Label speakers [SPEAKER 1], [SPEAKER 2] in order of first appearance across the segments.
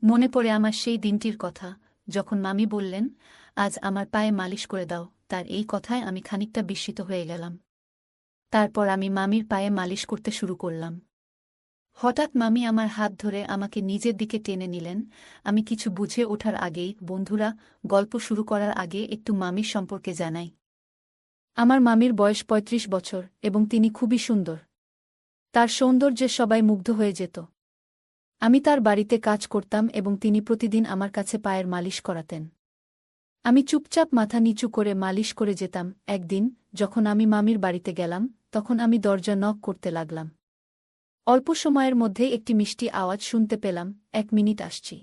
[SPEAKER 1] মনে পড়ে আমার সেই দিনটির কথা, যখন মামি বললেন, আজ আমার পায়ে মালিশ করে দাও। তার এই কথায় আমি খানিকটা বিস্মিত হয়ে গেলাম। তারপর আমি মামির পায়ে মালিশ করতে শুরু করলাম। হঠাৎ মামি আমার হাত ধরে আমাকে নিজের দিকে টেনে নিলেন। আমি কিছু বুঝে ওঠার আগেই, বন্ধুরা, গল্প শুরু করার আগে একটু মামির সম্পর্কে জানাই। আমার মামির বয়স ৩৫ বছর এবং তিনি খুবই সুন্দর। তার সৌন্দর্যে সবাই মুগ্ধ হয়ে যেত। আমি তার বাড়িতে কাজ করতাম এবং তিনি প্রতিদিন আমার কাছে পায়ের মালিশ করাতেন। আমি চুপচাপ মাথা নিচু করে মালিশ করে যেতাম। একদিন যখন আমি মামির বাড়িতে গেলাম, তখন আমি দরজা নক করতে লাগলাম। অল্প সময়ের মধ্যেই একটি মিষ্টি আওয়াজ শুনতে পেলাম, ১ মিনিট আসছি।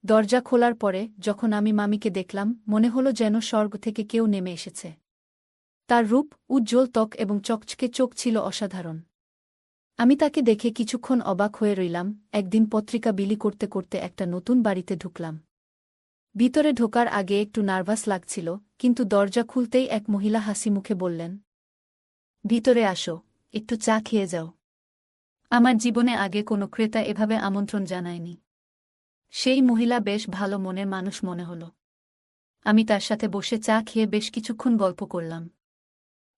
[SPEAKER 1] দরজা খোলার পরে যখন আমি মামিকে দেখলাম, মনে হলো যেন স্বর্গ থেকে কেউ নেমে এসেছে। তার রূপ, উজ্জ্বল ত্বক এবং চকচকে চোখ ছিল অসাধারণ। আমি তাকে দেখে কিছুক্ষণ অবাক হয়ে রইলাম। একদিন পত্রিকা বিলি করতে করতে একটা নতুন বাড়িতে ঢুকলাম। ভিতরে ঢোকার আগে একটু নার্ভাস লাগছিল, কিন্তু দরজা খুলতেই এক মহিলা হাসি মুখে বললেন, ভিতরে আসো, একটু চা খেয়ে যাও। আমার জীবনে আগে কোনো ক্রেতা এভাবে আমন্ত্রণ জানায়নি। সেই মহিলা বেশ ভালো মনের মানুষ মনে হল। আমি তার সাথে বসে চা খেয়ে বেশ কিছুক্ষণ গল্প করলাম।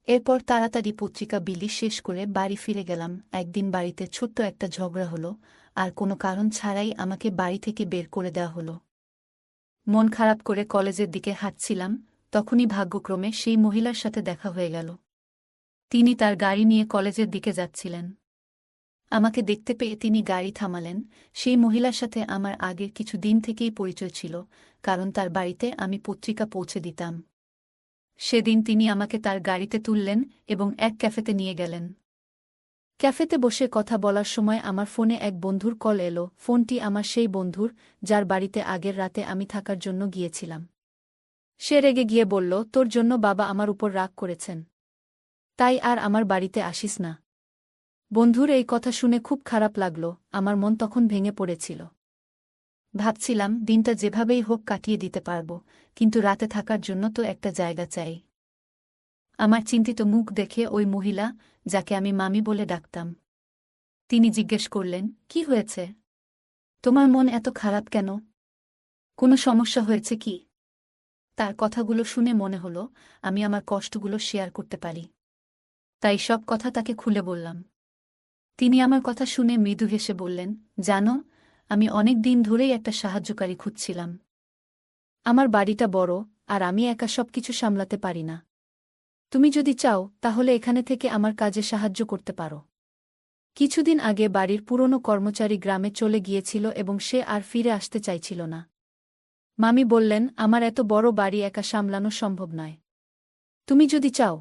[SPEAKER 1] এরপর তাড়াতাড়ি পত্রিকা বিলি শেষ করে বাড়ি ফিরে গেলাম। একদিন বাড়িতে ছোট্ট একটা ঝগড়া হলো, আর কোনো কারণ ছাড়াই আমাকে বাড়ি থেকে বের করে দেওয়া হলো। মন খারাপ করে কলেজের দিকে হাঁটছিলাম, তখনই ভাগ্যক্রমে সেই মহিলার সাথে দেখা হয়ে গেল। তিনি তার গাড়ি নিয়ে কলেজের দিকে যাচ্ছিলেন। আমাকে দেখতে পেয়ে তিনি গাড়ি থামালেন। সেই মহিলার সাথে আমার আগের কিছু দিন থেকেই পরিচয় ছিল, কারণ তার বাড়িতে আমি পত্রিকা পৌঁছে দিতাম। সেদিন তিনি আমাকে তার গাড়িতে তুললেন এবং এক ক্যাফেতে নিয়ে গেলেন। ক্যাফেতে বসে কথা বলার সময় আমার ফোনে এক বন্ধুর কল এলো। ফোনটি আমার সেই বন্ধুর, যার বাড়িতে আগের রাতে আমি থাকার জন্য গিয়েছিলাম। সে রেগে গিয়ে বলল, তোর জন্য বাবা আমার উপর রাগ করেছেন, তাই আর আমার বাড়িতে আসিস না। বন্ধুর এই কথা শুনে খুব খারাপ লাগল। আমার মন তখন ভেঙে পড়েছিল। ভাবছিলাম দিনটা যেভাবেই হোক কাটিয়ে দিতে পারব, কিন্তু রাতে থাকার জন্য তো একটা জায়গা চাই। আমার চিন্তিত মুখ দেখে ওই মহিলা, যাকে আমি মামি বলে ডাকতাম, তিনি জিজ্ঞেস করলেন, কি হয়েছে? তোমার মন এত খারাপ কেন? কোনো সমস্যা হয়েছে কি? তার কথাগুলো শুনে মনে হলো আমি আমার কষ্টগুলো শেয়ার করতে পারি। তাই সব কথা তাকে খুলে বললাম। তিনি আমার কথা শুনে মৃদু হেসে বললেন, জানো, আমি অনেক দিন ধরেই একটা সাহায্যকারী খুঁজছিলাম। আমার বাড়িটা বড়, আর আমি একা সবকিছু সামলাতে পারি না। তুমি যদি চাও তাহলে এখানে থেকে আমার কাজে সাহায্য করতে পারো। কিছুদিন আগে বাড়ির পুরনো কর্মচারী গ্রামে চলে গিয়েছিল এবং সে আর ফিরে আসতে চাইছিল না। মামি বললেন, আমার এত বড় বাড়ি একা সামলানো সম্ভব নয়। তুমি যদি চাও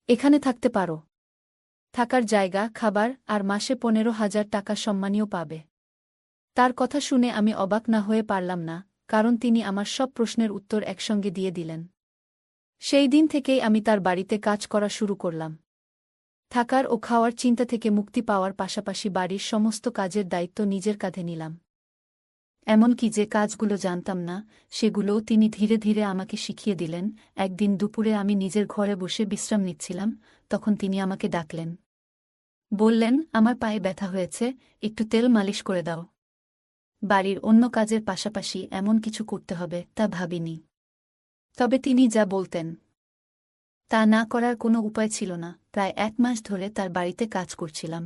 [SPEAKER 1] এখানে থাকতে পারো। থাকার জায়গা, খাবার আর মাসে ১৫,০০০ টাকা সম্মানীয় পাবে। তার কথা শুনে আমি অবাক না হয়ে পারলাম না, কারণ তিনি আমার সব প্রশ্নের উত্তর একসঙ্গে দিয়ে দিলেন। সেই দিন থেকেই আমি তার বাড়িতে কাজ করা শুরু করলাম। থাকার ও খাওয়ার চিন্তা থেকে মুক্তি পাওয়ার পাশাপাশি বাড়ির সমস্ত কাজের দায়িত্ব নিজের কাঁধে নিলাম। এমনকি যে কাজগুলো জানতাম না, সেগুলোও তিনি ধীরে ধীরে আমাকে শিখিয়ে দিলেন। একদিন দুপুরে আমি নিজের ঘরে বসে বিশ্রাম নিচ্ছিলাম, তখন তিনি আমাকে ডাকলেন। বললেন, আমার পায়ে ব্যথা হয়েছে, একটু তেল মালিশ করে দাও। বাড়ির অন্য কাজের পাশাপাশি এমন কিছু করতে হবে তা ভাবিনি। তবে তিনি যা বলতেন তা না করার কোনো উপায় ছিল না। প্রায় ১ মাস ধরে তার বাড়িতে কাজ করছিলাম।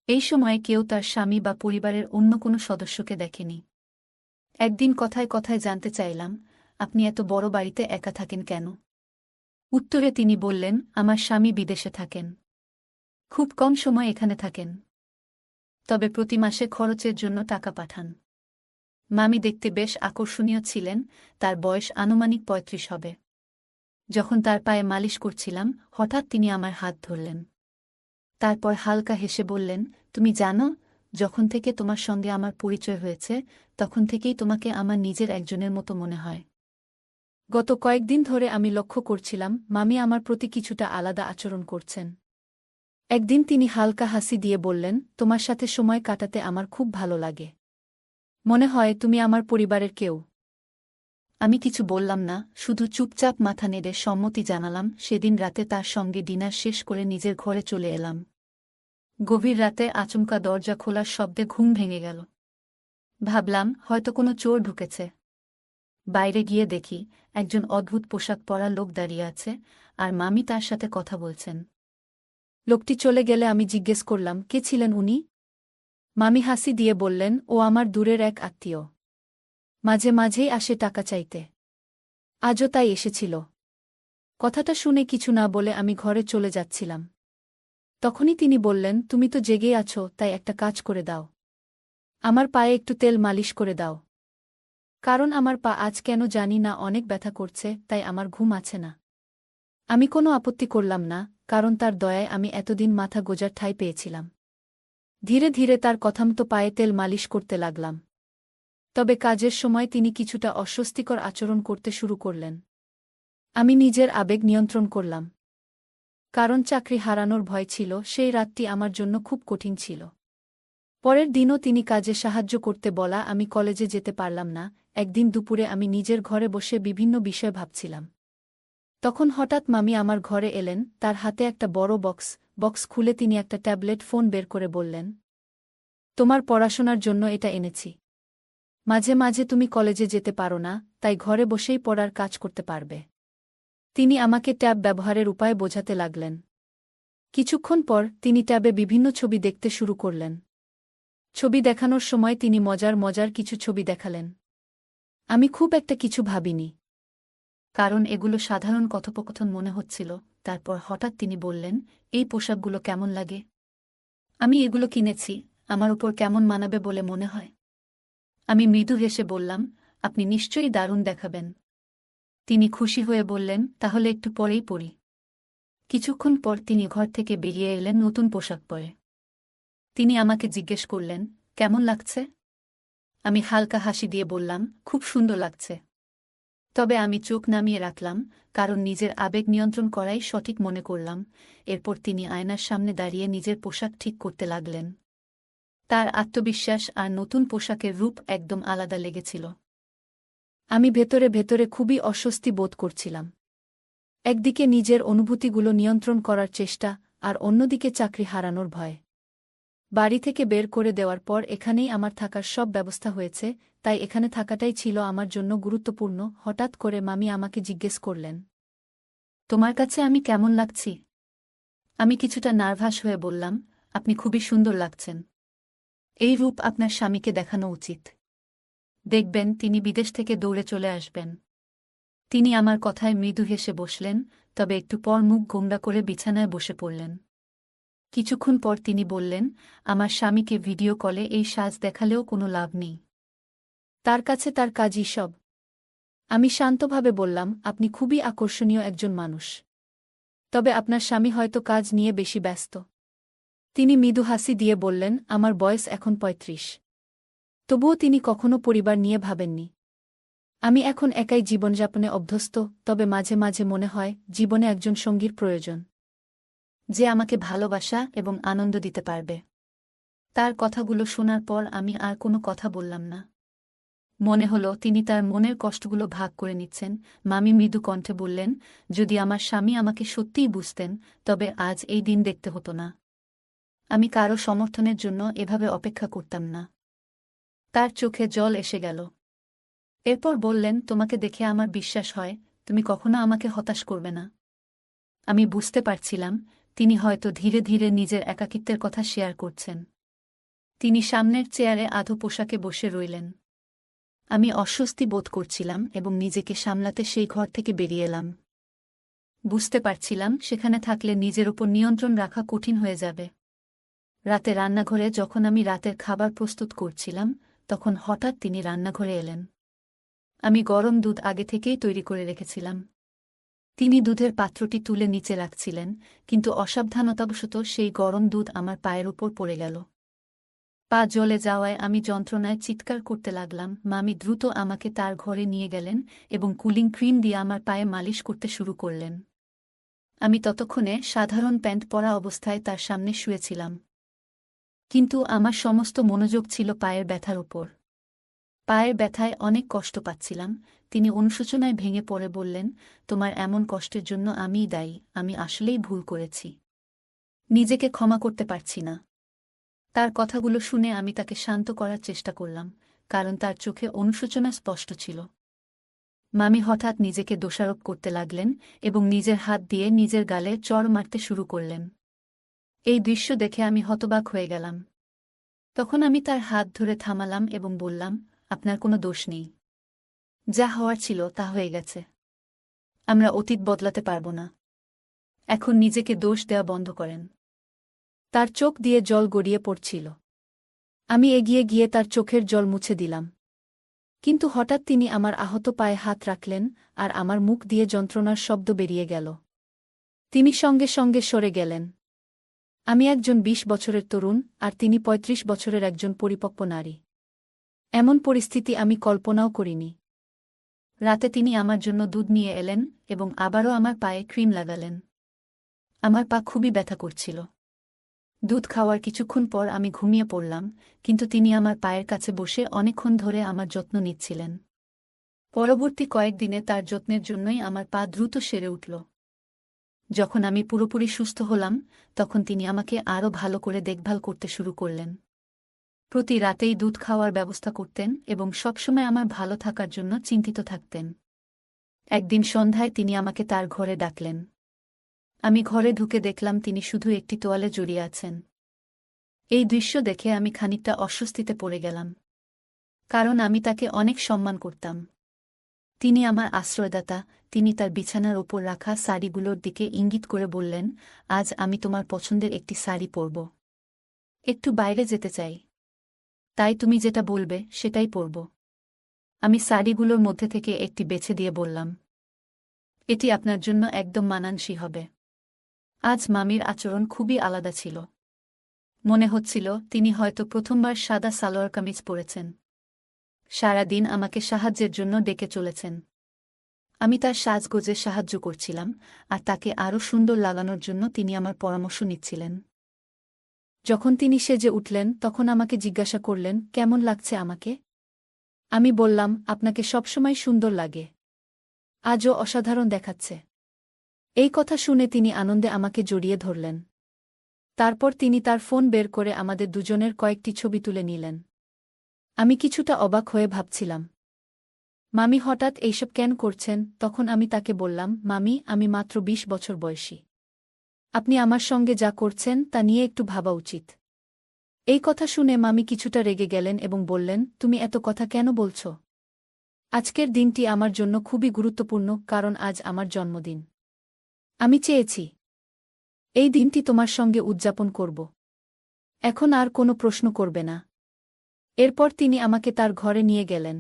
[SPEAKER 1] এই সময়ে কেউ তার স্বামী বা পরিবারের অন্য কোনো সদস্যকে দেখেনি। একদিন কথায় কথায় জানতে চাইলাম, আপনি এত বড় বাড়িতে একা থাকেন কেন? উত্তরে তিনি বললেন, আমার স্বামী বিদেশে থাকেন। খুব কম সময় এখানে থাকেন। তবে প্রতি মাসে খরচের জন্য টাকা পাঠান। মামি দেখতে বেশ আকর্ষণীয় ছিলেন, তার বয়স আনুমানিক ৩৫ হবে। যখন তার পায়ে মালিশ করছিলাম, হঠাৎ তিনি আমার হাত ধরলেন। তারপর হালকা হেসে বললেন, তুমি জানো, যখন থেকে তোমার সঙ্গে আমার পরিচয় হয়েছে, তখন থেকেই তোমাকে আমার নিজের একজনের মতো মনে হয়। গত কয়েকদিন ধরে আমি লক্ষ্য করছিলাম মামি আমার প্রতি কিছুটা আলাদা আচরণ করছেন। একদিন তিনি হালকা হাসি দিয়ে বললেন, তোমার সাথে সময় কাটাতে আমার খুব ভালো লাগে। মনে হয় তুমি আমার পরিবারের কেউ। আমি কিছু বললাম না, শুধু চুপচাপ মাথা নেড়ে সম্মতি জানালাম। সেদিন রাতে তার সঙ্গে ডিনার শেষ করে নিজের ঘরে চলে এলাম। গভীর রাতে আচমকা দরজা খোলার শব্দে ঘুম ভেঙে গেল। ভাবলাম হয়তো কোনো চোর ঢুকেছে। বাইরে গিয়ে দেখি একজন অদ্ভুত পোশাক পরা লোক দাঁড়িয়ে আছে, আর মামি তার সাথে কথা বলছেন। লোকটি চলে গেলে আমি জিজ্ঞেস করলাম, কে ছিলেন উনি? মামি হাসি দিয়ে বললেন, ও আমার দূরের এক আত্মীয়। মাঝে মাঝেই আসে টাকা চাইতে। আজও তাই এসেছিল। কথাটা শুনে কিছু না বলে আমি ঘরে চলে যাচ্ছিলাম। তখনই তিনি বললেন, তুমি তো জেগেই আছো, তাই একটা কাজ করে দাও। আমার পায়ে একটু তেল মালিশ করে দাও। কারণ আমার পা আজ কেন জানি না অনেক ব্যথা করছে, তাই আমার ঘুম আছে না। আমি কোনো আপত্তি করলাম না, কারণ তার দয়ায় আমি এতদিন মাথা গোজার ঠাঁই পেয়েছিলাম। ধীরে ধীরে তার কথামতো পায়ে তেল মালিশ করতে লাগলাম। তবে কাজের সময় তিনি কিছুটা অস্বস্তিকর আচরণ করতে শুরু করলেন। আমি নিজের আবেগ নিয়ন্ত্রণ করলাম। কারণ চাকরি হারানোর ভয় ছিল, সেই রাতটি আমার জন্য খুব কঠিন ছিল। পরের দিনও তিনি কাজে সাহায্য করতে বলা আমি কলেজে যেতে পারলাম না। একদিন দুপুরে আমি নিজের ঘরে বসে বিভিন্ন বিষয় ভাবছিলাম। তখন হঠাৎ মামি আমার ঘরে এলেন, তার হাতে একটা বড় বক্স খুলে তিনি একটা ট্যাবলেট ফোন বের করে বললেন, তোমার পড়াশোনার জন্য এটা এনেছি। মাঝে মাঝে তুমি কলেজে যেতে পারো না, তাই ঘরে বসেই পড়ার কাজ করতে পারবে। তিনি আমাকে ট্যাব ব্যবহারের উপায় বোঝাতে লাগলেন। কিছুক্ষণ পর তিনি ট্যাবে বিভিন্ন ছবি দেখতে শুরু করলেন। ছবি দেখানোর সময় তিনি মজার মজার কিছু ছবি দেখালেন। আমি খুব একটা কিছু ভাবিনি, কারণ এগুলো সাধারণ কথোপকথন মনে হচ্ছিল। তারপর হঠাৎ তিনি বললেন, এই পোশাকগুলো কেমন লাগে? আমি এগুলো কিনেছি, আমার উপর কেমন মানাবে বলে মনে হয়? আমি মৃদু হেসে বললাম, আপনি নিশ্চয়ই দারুণ দেখাবেন। তিনি খুশি হয়ে বললেন, তাহলে একটু পরেই পরি। কিছুক্ষণ পর তিনি ঘর থেকে বেরিয়ে এলেন নতুন পোশাক পরে। তিনি আমাকে জিজ্ঞেস করলেন, কেমন লাগছে? আমি হালকা হাসি দিয়ে বললাম, খুব সুন্দর লাগছে। তবে আমি চোখ নামিয়ে রাখলাম, কারণ নিজের আবেগ নিয়ন্ত্রণ করাই সঠিক মনে করলাম। এরপর তিনি আয়নার সামনে দাঁড়িয়ে নিজের পোশাক ঠিক করতে লাগলেন। তার আত্মবিশ্বাস আর নতুন পোশাকের রূপ একদম আলাদা লেগেছিল। আমি ভেতরে ভেতরে খুবই অস্বস্তি বোধ করছিলাম। একদিকে নিজের অনুভূতিগুলো নিয়ন্ত্রণ করার চেষ্টা, আর অন্যদিকে চাকরি হারানোর ভয়। বাড়ি থেকে বের করে দেওয়ার পর এখানেই আমার থাকার সব ব্যবস্থা হয়েছে, তাই এখানে থাকাটাই ছিল আমার জন্য গুরুত্বপূর্ণ। হঠাৎ করে মামি আমাকে জিজ্ঞেস করলেন, তোমার কাছে আমি কেমন লাগছি? আমি কিছুটা নার্ভাস হয়ে বললাম, আপনি খুবই সুন্দর লাগছেন। এই রূপ আপনার স্বামীকে দেখানো উচিত। দেখবেন তিনি বিদেশ থেকে দৌড়ে চলে আসবেন। তিনি আমার কথায় মৃদু হেসে বসলেন, তবে একটু পর মুখ গোমড়া করে বিছানায় বসে পড়লেন। কিছুক্ষণ পর তিনি বললেন, আমার স্বামীকে ভিডিও কলে এই সাজ দেখালেও কোনো লাভ নেই। তার কাছে তার কাজই সব। আমি শান্তভাবে বললাম, আপনি খুবই আকর্ষণীয় একজন মানুষ। তবে আপনার স্বামী হয়তো কাজ নিয়ে বেশি ব্যস্ত। তিনি মৃদু হাসি দিয়ে বললেন, আমার বয়স এখন ৩৫। তবুও তিনি কখনো পরিবার নিয়ে ভাবেননি। আমি এখন একাই জীবনযাপনে অভ্যস্ত, তবে মাঝে মাঝে মনে হয় জীবনে একজন সঙ্গীর প্রয়োজন, যে আমাকে ভালোবাসা এবং আনন্দ দিতে পারবে। তার কথাগুলো শোনার পর আমি আর কোনো কথা বললাম না। মনে হলো তিনি তার মনের কষ্টগুলো ভাগ করে নিচ্ছেন। মামি মৃদু কণ্ঠে বললেন, যদি আমার স্বামী আমাকে সত্যিই বুঝতেন, তবে আজ এই দিন দেখতে হতো না। আমি কারো সমর্থনের জন্য এভাবে অপেক্ষা করতাম না। তার চোখে জল এসে গেল। এরপর বললেন, তোমাকে দেখে আমার বিশ্বাস হয় তুমি কখনো আমাকে হতাশ করবে না। আমি বুঝতে পারছিলাম তিনি হয়তো ধীরে ধীরে নিজের একাকিত্বের কথা শেয়ার করছেন। তিনি সামনের চেয়ারে আধো পোশাকে বসে রইলেন। আমি অস্বস্তি বোধ করছিলাম এবং নিজেকে সামলাতে সেই ঘর থেকে বেরিয়ে এলাম। বুঝতে পারছিলাম সেখানে থাকলে নিজের ওপর নিয়ন্ত্রণ রাখা কঠিন হয়ে যাবে। রাতে রান্নাঘরে যখন আমি রাতের খাবার প্রস্তুত করছিলাম, তখন হঠাৎ তিনি রান্নাঘরে এলেন। আমি গরম দুধ আগে থেকেই তৈরি করে রেখেছিলাম। তিনি দুধের পাত্রটি তুলে নিচে রাখছিলেন, কিন্তু অসাবধানতাবশত সেই গরম দুধ আমার পায়ের উপর পড়ে গেল। পা জ্বলে যাওয়ায় আমি যন্ত্রণায় চিৎকার করতে লাগলাম। মামি দ্রুত আমাকে তার ঘরে নিয়ে গেলেন এবং কুলিং ক্রিম দিয়ে আমার পায়ে মালিশ করতে শুরু করলেন। আমি ততক্ষণে সাধারণ প্যান্ট পরা অবস্থায় তার সামনে শুয়েছিলাম। কিন্তু আমার সমস্ত মনোযোগ ছিল পায়ের ব্যথার উপর। পায়ের ব্যথায় অনেক কষ্ট পাচ্ছিলাম। তিনি অনুশোচনায় ভেঙে পড়ে বললেন, তোমার এমন কষ্টের জন্য আমিই দায়ী। আমি আসলেই ভুল করেছি। নিজেকে ক্ষমা করতে পারছি না। তার কথাগুলো শুনে আমি তাকে শান্ত করার চেষ্টা করলাম, কারণ তার চোখে অনুশোচনা স্পষ্ট ছিল। মামি হঠাৎ নিজেকে দোষারোপ করতে লাগলেন এবং নিজের হাত দিয়ে নিজের গালে চড় মারতে শুরু করলেন। এই দৃশ্য দেখে আমি হতবাক হয়ে গেলাম। তখন আমি তার হাত ধরে থামালাম এবং বললাম, আপনার কোনো দোষ নেই। যা হওয়ার ছিল তা হয়ে গেছে। আমরা অতীত বদলাতে পারব না। এখন নিজেকে দোষ দেওয়া বন্ধ করেন। তার চোখ দিয়ে জল গড়িয়ে পড়ছিল। আমি এগিয়ে গিয়ে তার চোখের জল মুছে দিলাম। কিন্তু হঠাৎ তিনি আমার আহত পায়ে হাত রাখলেন আর আমার মুখ দিয়ে যন্ত্রণার শব্দ বেরিয়ে গেল। তিনি সঙ্গে সঙ্গে সরে গেলেন। আমি একজন ২০ বছরের তরুণ আর তিনি ৩৫ বছরের একজন পরিপক্ব নারী। এমন পরিস্থিতি আমি কল্পনাও করিনি। রাতে তিনি আমার জন্য দুধ নিয়ে এলেন এবং আবারও আমার পায়ে ক্রিম লাগালেন। আমার পা খুবই ব্যথা করছিল। দুধ খাওয়ার কিছুক্ষণ পর আমি ঘুমিয়ে পড়লাম, কিন্তু তিনি আমার পায়ের কাছে বসে অনেকক্ষণ ধরে আমার যত্ন নিচ্ছিলেন। পরবর্তী কয়েকদিনে তার যত্নের জন্যই আমার পা দ্রুত সেরে উঠল। যখন আমি পুরোপুরি সুস্থ হলাম, তখন তিনি আমাকে আরও ভালো করে দেখভাল করতে শুরু করলেন। প্রতি রাতেই দুধ খাওয়ার ব্যবস্থা করতেন এবং সবসময় আমার ভালো থাকার জন্য চিন্তিত থাকতেন। একদিন সন্ধ্যায় তিনি আমাকে তার ঘরে ডাকলেন। আমি ঘরে ঢুকে দেখলাম তিনি শুধু একটি তোয়ালে জড়িয়ে আছেন। এই দৃশ্য দেখে আমি খানিকটা অস্বস্তিতে পড়ে গেলাম, কারণ আমি তাকে অনেক সম্মান করতাম। তিনি আমার আশ্রয়দাতা। তিনি তার বিছানার ওপর রাখা শাড়িগুলোর দিকে ইঙ্গিত করে বললেন, আজ আমি তোমার পছন্দের একটি শাড়ি পরব। একটু বাইরে যেতে চাই, তাই তুমি যেটা বলবে সেটাই পরব। আমি শাড়িগুলোর মধ্যে থেকে একটি বেছে দিয়ে বললাম, এটি আপনার জন্য একদম মানানসই হবে। আজ মামির আচরণ খুবই আলাদা ছিল। মনে হচ্ছিল তিনি হয়তো প্রথমবার সাদা সালোয়ার কামিজ পরেছেন। সারা দিন আমাকে সাহায্যের জন্য ডেকে চলেছেন। আমি তার সাজগোজে সাহায্য করছিলাম, আর তাকে আরও সুন্দর লাগানোর জন্য তিনি আমার পরামর্শ নিচ্ছিলেন। যখন তিনি সেজে উঠলেন, তখন আমাকে জিজ্ঞাসা করলেন, কেমন লাগছে আমাকে? আমি বললাম, আপনাকে সবসময় সুন্দর লাগে। আজও অসাধারণ দেখাচ্ছে। এই কথা শুনে তিনি আনন্দে আমাকে জড়িয়ে ধরলেন। তারপর তিনি তার ফোন বের করে আমাদের দুজনের কয়েকটি ছবি তুলে নিলেন। আমি কিছুটা অবাক হয়ে ভাবছিলাম, মামি হঠাৎ এইসব কেন করছেন? তখন আমি তাকে বললাম, মামি, আমি মাত্র ২০ বছর বয়সী। আপনি আমার সঙ্গে যা করছেন তা নিয়ে একটু ভাবা উচিত। এই কথা শুনে মামি কিছুটা রেগে গেলেন এবং বললেন, তুমি এত কথা কেন বলছ? আজকের দিনটি আমার জন্য খুবই গুরুত্বপূর্ণ, কারণ আজ আমার জন্মদিন। আমি চেয়েছি এই দিনটি তোমার সঙ্গে উদযাপন করব। এখন আর কোনো প্রশ্ন করবে না। এরপর তিনি আমাকে তার ঘরে নিয়ে গেলেন।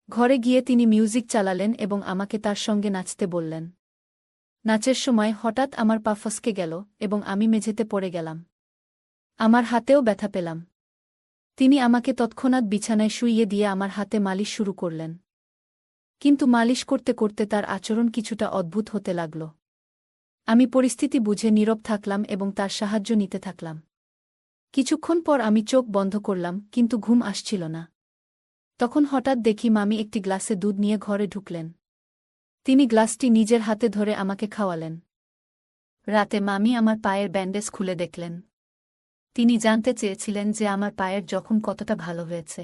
[SPEAKER 1] ঘরে গিয়ে তিনি মিউজিক চালালেন এবং আমাকে তার সঙ্গে নাচতে বললেন। নাচের সময় হঠাৎ আমার পা ফসকে গেল এবং আমি মেঝেতে পড়ে গেলাম। আমার হাতেও ব্যথা পেলাম। তিনি আমাকে তৎক্ষণাৎ বিছানায় শুইয়ে দিয়ে আমার হাতে মালিশ শুরু করলেন। কিন্তু মালিশ করতে করতে তার আচরণ কিছুটা অদ্ভুত হতে লাগল। আমি পরিস্থিতি বুঝে নীরব থাকলাম এবং তার সাহায্য নিতে থাকলাম। কিছুক্ষণ পর আমি চোখ বন্ধ করলাম, কিন্তু ঘুম আসছিল না। তখন হঠাৎ দেখি মামি একটি গ্লাসে দুধ নিয়ে ঘরে ঢুকলেন। তিনি গ্লাসটি নিজের হাতে ধরে আমাকে খাওয়ালেন। রাতে মামি আমার পায়ের ব্যান্ডেজ খুলে দেখলেন। তিনি জানতে চেয়েছিলেন যে আমার পায়ের জখম কতটা ভালো হয়েছে।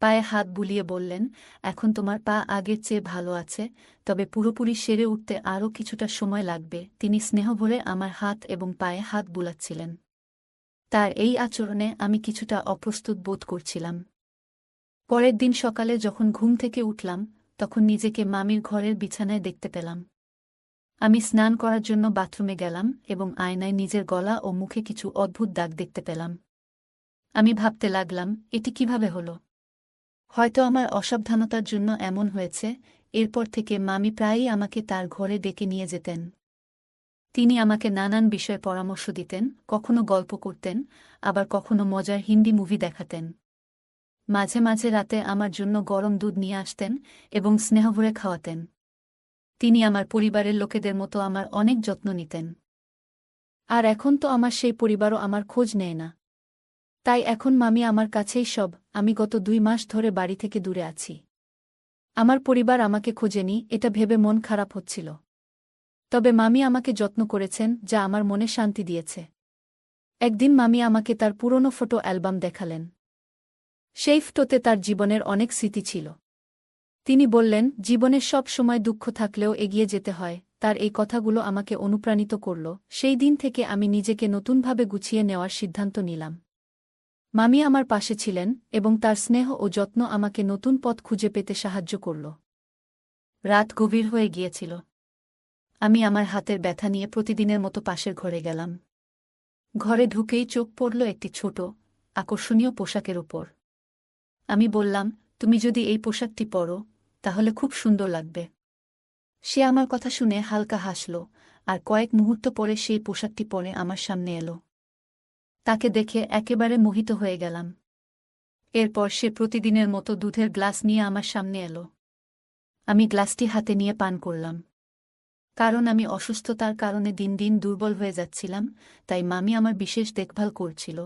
[SPEAKER 1] পায়ে হাত বুলিয়ে বললেন, এখন তোমার পা আগের চেয়ে ভালো আছে, তবে পুরোপুরি সেরে উঠতে আরও কিছুটা সময় লাগবে। তিনি স্নেহভরে আমার হাত এবং পায়ে হাত বুলাচ্ছিলেন। তার এই আচরণে আমি কিছুটা অপ্রস্তুত বোধ করছিলাম। পরের দিন সকালে যখন ঘুম থেকে উঠলাম, তখন নিজেকে মামির ঘরের বিছানায় দেখতে পেলাম। আমি স্নান করার জন্য বাথরুমে গেলাম এবং আয়নায় নিজের গলা ও মুখে কিছু অদ্ভুত দাগ দেখতে পেলাম। আমি ভাবতে লাগলাম, এটি কিভাবে হলো? হয়তো আমার অসাবধানতার জন্য এমন হয়েছে। এরপর থেকে মামি প্রায়ই আমাকে তার ঘরে ডেকে নিয়ে যেতেন। তিনি আমাকে নানান বিষয়ে পরামর্শ দিতেন, কখনো গল্প করতেন, আবার কখনো মজার হিন্দি মুভি দেখাতেন। মাঝে মাঝে রাতে আমার জন্য গরম দুধ নিয়ে আসতেন এবং স্নেহভরে খাওয়াতেন। তিনি আমার পরিবারের লোকেদের মতো আমার অনেক যত্ন নিতেন। আর এখন তো আমার সেই পরিবারও আমার খোঁজ নেয় না। তাই এখন মামি আমার কাছেই সব। আমি গত ২ মাস ধরে বাড়ি থেকে দূরে আছি। আমার পরিবার আমাকে খোঁজেনি, এটা ভেবে মন খারাপ হচ্ছিল। তবে মামি আমাকে যত্ন করেছেন, যা আমার মনে শান্তি দিয়েছে। একদিন মামি আমাকে তার পুরনো ফটো অ্যালবাম দেখালেন। সেই ফটোতে তার জীবনের অনেক স্মৃতি ছিল। তিনি বললেন, জীবনের সব সময় দুঃখ থাকলেও এগিয়ে যেতে হয়। তার এই কথাগুলো আমাকে অনুপ্রাণিত করল। সেই দিন থেকে আমি নিজেকে নতুনভাবে গুছিয়ে নেওয়ার সিদ্ধান্ত নিলাম। মামি আমার পাশে ছিলেন এবং তার স্নেহ ও যত্ন আমাকে নতুন পথ খুঁজে পেতে সাহায্য করল। রাত গভীর হয়ে গিয়েছিল। আমি আমার হাতের ব্যথা নিয়ে প্রতিদিনের মতো পাশের ঘরে গেলাম। ঘরে ঢুকেই চোখ পড়ল একটি ছোট, আকর্ষণীয় পোশাকের উপর। আমি বললাম, তুমি যদি এই পোশাকটি পরো তাহলে খুব সুন্দর লাগবে। সে আমার কথা শুনে হালকা হাসল, আর কয়েক মুহূর্ত পরে সেই পোশাকটি পরে আমার সামনে এলো। তাকে দেখে একেবারে মোহিত হয়ে গেলাম। এরপর সে প্রতিদিনের মতো দুধের গ্লাস নিয়ে আমার সামনে এলো। আমি গ্লাসটি হাতে নিয়ে পান করলাম। কারণ আমি অসুস্থতার কারণে দিন দিন দুর্বল হয়ে যাচ্ছিলাম, তাই মামি আমার বিশেষ দেখভাল করছিল।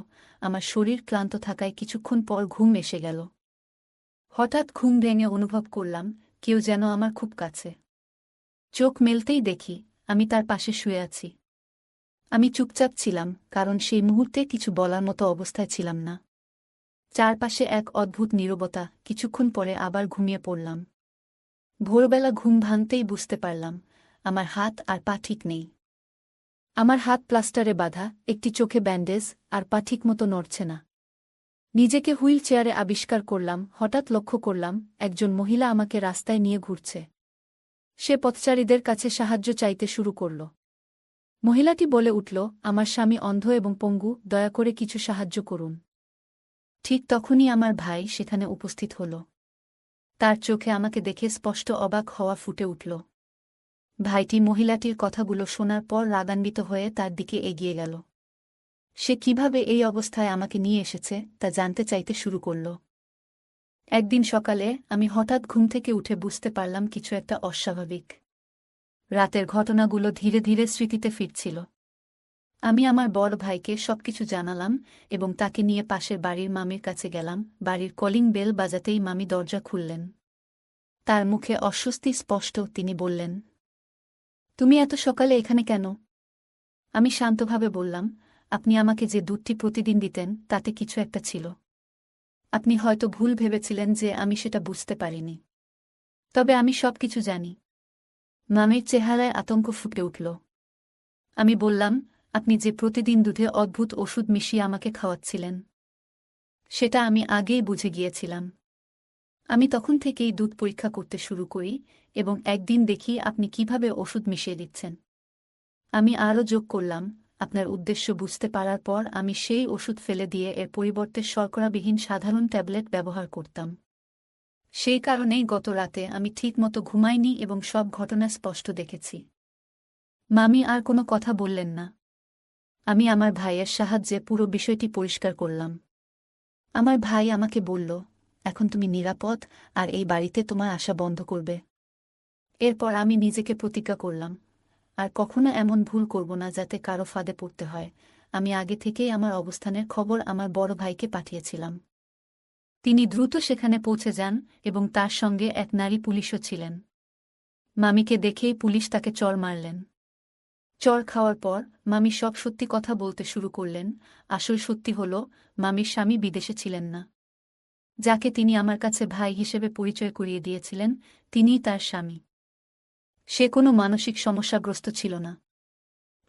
[SPEAKER 1] আমার শরীর ক্লান্ত থাকায় কিছুক্ষণ পর ঘুম এসে গেল। হঠাৎ ঘুম ভেঙে অনুভব করলাম কেউ যেন আমার খুব কাছে। চোখ মেলতেই দেখি আমি তার পাশে শুয়ে আছি। আমি চুপচাপ ছিলাম, কারণ সেই মুহূর্তে কিছু বলার মতো অবস্থায় ছিলাম না। চারপাশে এক অদ্ভুত নীরবতা। কিছুক্ষণ পরে আবার ঘুমিয়ে পড়লাম। ভোরবেলা ঘুম ভাঙতেই বুঝতে পারলাম আমার হাত আর পা ঠিক নেই। আমার হাত প্লাস্টারে বাঁধা, একটি চোখে ব্যান্ডেজ, আর পা ঠিকমতো নড়ছে না। নিজেকে হুইল চেয়ারে আবিষ্কার করলাম। হঠাৎ লক্ষ্য করলাম একজন মহিলা আমাকে রাস্তায় নিয়ে ঘুরছে। সে পথচারীদের কাছে সাহায্য চাইতে শুরু করল। মহিলাটি বলে উঠল, আমার স্বামী অন্ধ এবং পঙ্গু, দয়া করে কিছু সাহায্য করুন। ঠিক তখনই আমার ভাই সেখানে উপস্থিত হল। তার চোখে আমাকে দেখে স্পষ্ট অবাক হওয়া ফুটে উঠল। ভাইটি মহিলাটির কথাগুলো শোনার পর রাগান্বিত হয়ে তার দিকে এগিয়ে গেল। সে কিভাবে এই অবস্থায় আমাকে নিয়ে এসেছে তা জানতে চাইতে শুরু করল। একদিন সকালে আমি হঠাৎ ঘুম থেকে উঠে বুঝতে পারলাম কিছু একটা অস্বাভাবিক। রাতের ঘটনাগুলো ধীরে ধীরে স্মৃতিতে ফিরছিল। আমি আমার বড় ভাইকে সবকিছু জানালাম এবং তাকে নিয়ে পাশের বাড়ির মামির কাছে গেলাম। বাড়ির কলিং বেল বাজাতেই মামি দরজা খুললেন। তার মুখে অস্বস্তি স্পষ্ট। তিনি বললেন, তুমি এত সকালে এখানে কেন? আমি শান্তভাবে বললাম, আপনি আমাকে যে দুধটি প্রতিদিন দিতেন তাতে কিছু একটা ছিল। আপনি হয়তো ভুল ভেবেছিলেন যে আমি সেটা বুঝতে পারিনি। তবে আমি সবকিছু জানি। মামির চেহারায় আতঙ্ক ফুটে উঠল। আমি বললাম, আপনি যে প্রতিদিন দুধে অদ্ভুত ওষুধ মিশিয়ে আমাকে খাওয়াচ্ছিলেন সেটা আমি আগেই বুঝে গিয়েছিলাম। আমি তখন থেকেই দুধ পরীক্ষা করতে শুরু করি এবং একদিন দেখি আপনি কিভাবে ওষুধ মিশিয়ে দিচ্ছেন। আমি আরও যোগ করলাম, আপনার উদ্দেশ্য বুঝতে পারার পর আমি সেই ওষুধ ফেলে দিয়ে এর পরিবর্তে শর্করাবিহীন সাধারণ ট্যাবলেট ব্যবহার করতাম। সেই কারণেই গত রাতে আমি ঠিকমতো ঘুমাইনি এবং সব ঘটনা স্পষ্ট দেখেছি। মামি আর কোনো কথা বললেন না। আমি আমার ভাইয়ের সাহায্যে পুরো বিষয়টি পরিষ্কার করলাম। আমার ভাই আমাকে বলল, এখন তুমি নিরাপদ আর এই বাড়িতে তোমার আসা বন্ধ করবে। এরপর আমি নিজেকে প্রতিজ্ঞা করলাম, আর কখনো এমন ভুল করব না যাতে কারো ফাঁদে পড়তে হয়। আমি আগে থেকেই আমার অবস্থানের খবর আমার বড় ভাইকে পাঠিয়েছিলাম। তিনি দ্রুত সেখানে পৌঁছে যান এবং তার সঙ্গে এক নারী পুলিশও ছিলেন। মামিকে দেখেই পুলিশ তাকে চড় মারলেন। চড় খাওয়ার পর মামি সব সত্যি কথা বলতে শুরু করলেন। আসল সত্যি হল, মামির স্বামী বিদেশে ছিলেন না। যাকে তিনি আমার কাছে ভাই হিসেবে পরিচয় করিয়ে দিয়েছিলেন তিনিই তার স্বামী। সে কোনো মানসিক সমস্যাগ্রস্ত ছিল না,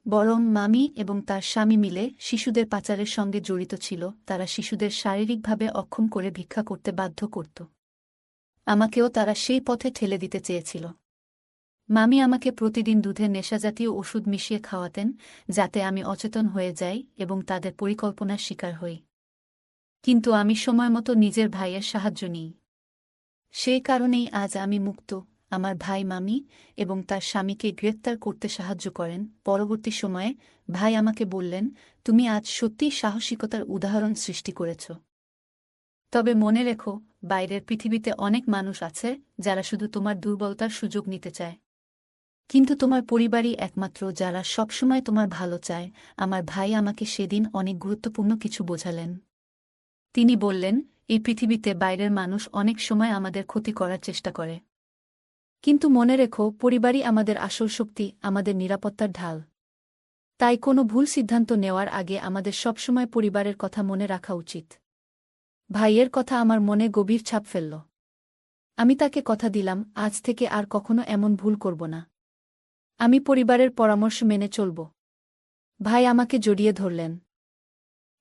[SPEAKER 1] বরং মামি এবং তার স্বামী মিলে শিশুদের পাচারের সঙ্গে জড়িত ছিল। তারা শিশুদের শারীরিকভাবে অক্ষম করে ভিক্ষা করতে বাধ্য করত। আমাকেও তারা সেই পথে ঠেলে দিতে চেয়েছিল। মামি আমাকে প্রতিদিন দুধে নেশাজাতীয় ওষুধ মিশিয়ে খাওয়াতেন যাতে আমি অচেতন হয়ে যাই এবং তাদের পরিকল্পনার শিকার হই। কিন্তু আমি সময়মতো নিজের ভাইয়ের সাহায্য নিই। সেই কারণেই আজ আমি মুক্ত। আমার ভাই মামি এবং তার স্বামীকে গ্রেপ্তার করতে সাহায্য করেন। পরবর্তী সময়ে ভাই আমাকে বললেন, তুমি আজ সত্যিই সাহসিকতার উদাহরণ সৃষ্টি করেছ। তবে মনে রেখো, বাইরের পৃথিবীতে অনেক মানুষ আছে যারা শুধু তোমার দুর্বলতার সুযোগ নিতে চায়। কিন্তু তোমার পরিবারই একমাত্র যারা সবসময় তোমার ভালো চায়। আমার ভাই আমাকে সেদিন অনেক গুরুত্বপূর্ণ কিছু বোঝালেন। তিনি বললেন, এই পৃথিবীতে বাইরের মানুষ অনেক সময় আমাদের ক্ষতি করার চেষ্টা করে, কিন্তু মনে রেখো, পরিবারই আমাদের আসল শক্তি, আমাদের নিরাপত্তার ঢাল। তাই কোনো ভুল সিদ্ধান্ত নেওয়ার আগে আমাদের সবসময় পরিবারের কথা মনে রাখা উচিত। ভাইয়ের কথা আমার মনে গভীর ছাপ ফেলল। আমি তাকে কথা দিলাম, আজ থেকে আর কখনো এমন ভুল করব না। আমি পরিবারের পরামর্শ মেনে চলব। ভাই আমাকে জড়িয়ে ধরলেন।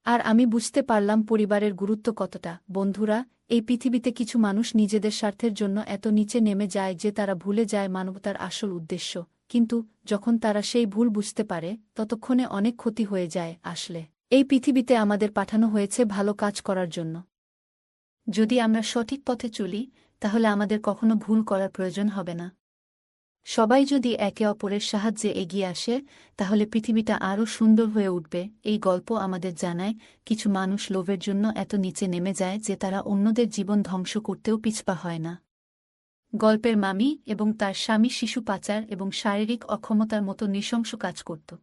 [SPEAKER 1] আর আমি বুঝতে পারলাম পরিবারের গুরুত্ব কতটা। বন্ধুরা, এই পৃথিবীতে কিছু মানুষ নিজেদের স্বার্থের জন্য এত নিচে নেমে যায় যে তারা ভুলে যায় মানবতার আসল উদ্দেশ্য। কিন্তু যখন তারা সেই ভুল বুঝতে পারে, ততক্ষণে অনেক ক্ষতি হয়ে যায়। আসলে এই পৃথিবীতে আমাদের পাঠানো হয়েছে ভালো কাজ করার জন্য। যদি আমরা সঠিক পথে চলি, তাহলে আমাদের কখনো ভুল করার প্রয়োজন হবে না। সবাই যদি একে অপরের সাহায্যে এগিয়ে আসে, তাহলে পৃথিবীটা আরও সুন্দর হয়ে উঠবে। এই গল্প আমাদের জানায়, কিছু মানুষ লোভের জন্য এত নিচে নেমে যায় যে তারা অন্যদের জীবন ধ্বংস করতেও পিছপা হয় না। গল্পের মামি এবং তার স্বামী শিশু পাচার এবং শারীরিক অক্ষমতার মতো নৃশংস কাজ করত।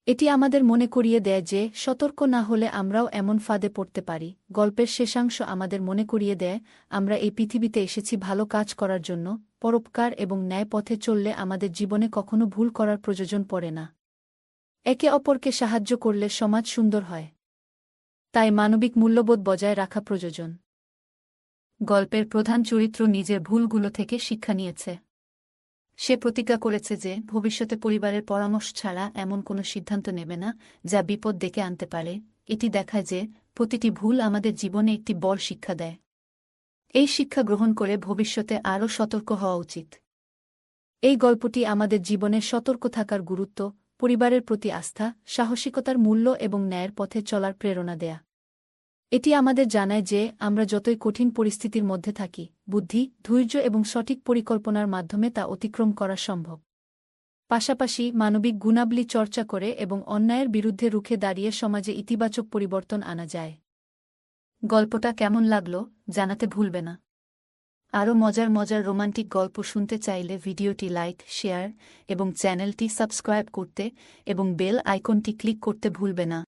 [SPEAKER 1] এটি আমাদের মনে করিয়ে দেয় যে সতর্ক না হলে আমরাও এমন ফাঁদে পড়তে পারি। গল্পের শেষাংশ আমাদের মনে করিয়ে দেয়, আমরা এই পৃথিবীতে এসেছি ভালো কাজ করার জন্য। পরোপকার এবং ন্যায় পথে চললে আমাদের জীবনে কখনো ভুল করার প্রয়োজন পড়ে না। একে অপরকে সাহায্য করলে সমাজ সুন্দর হয়। তাই মানবিক মূল্যবোধ বজায় রাখা প্রয়োজন। গল্পের প্রধান চরিত্র নিজের ভুলগুলো থেকে শিক্ষা নিয়েছে। সে প্রতিজ্ঞা করেছে যে ভবিষ্যতে পরিবারের পরামর্শ ছাড়া এমন কোনো সিদ্ধান্ত নেবে না যা বিপদ ডেকে আনতে পারে। এটি দেখায় যে প্রতিটি ভুল আমাদের জীবনে একটি বড় শিক্ষা দেয়। এই শিক্ষা গ্রহণ করে ভবিষ্যতে আরও সতর্ক হওয়া উচিত। এই গল্পটি আমাদের জীবনে সতর্ক থাকার গুরুত্ব, পরিবারের প্রতি আস্থা, সাহসিকতার মূল্য এবং ন্যায়ের পথে চলার প্রেরণা দেয়া। এটি আমাদের জানায় যে আমরা যতই কঠিন পরিস্থিতির মধ্যে থাকি, বুদ্ধি, ধৈর্য এবং সঠিক পরিকল্পনার মাধ্যমে তা অতিক্রম করা সম্ভব। পাশাপাশি মানবিক গুণাবলী চর্চা করে এবং অন্যায়ের বিরুদ্ধে রুখে দাঁড়িয়ে সমাজে ইতিবাচক পরিবর্তন আনা যায়। গল্পটা কেমন লাগলো জানাতে ভুলবে না। আরও মজার মজার রোমান্টিক গল্প শুনতে চাইলে ভিডিওটি লাইক, শেয়ার এবং চ্যানেলটি সাবস্ক্রাইব করতে এবং বেল আইকনটি ক্লিক করতে ভুলবে না।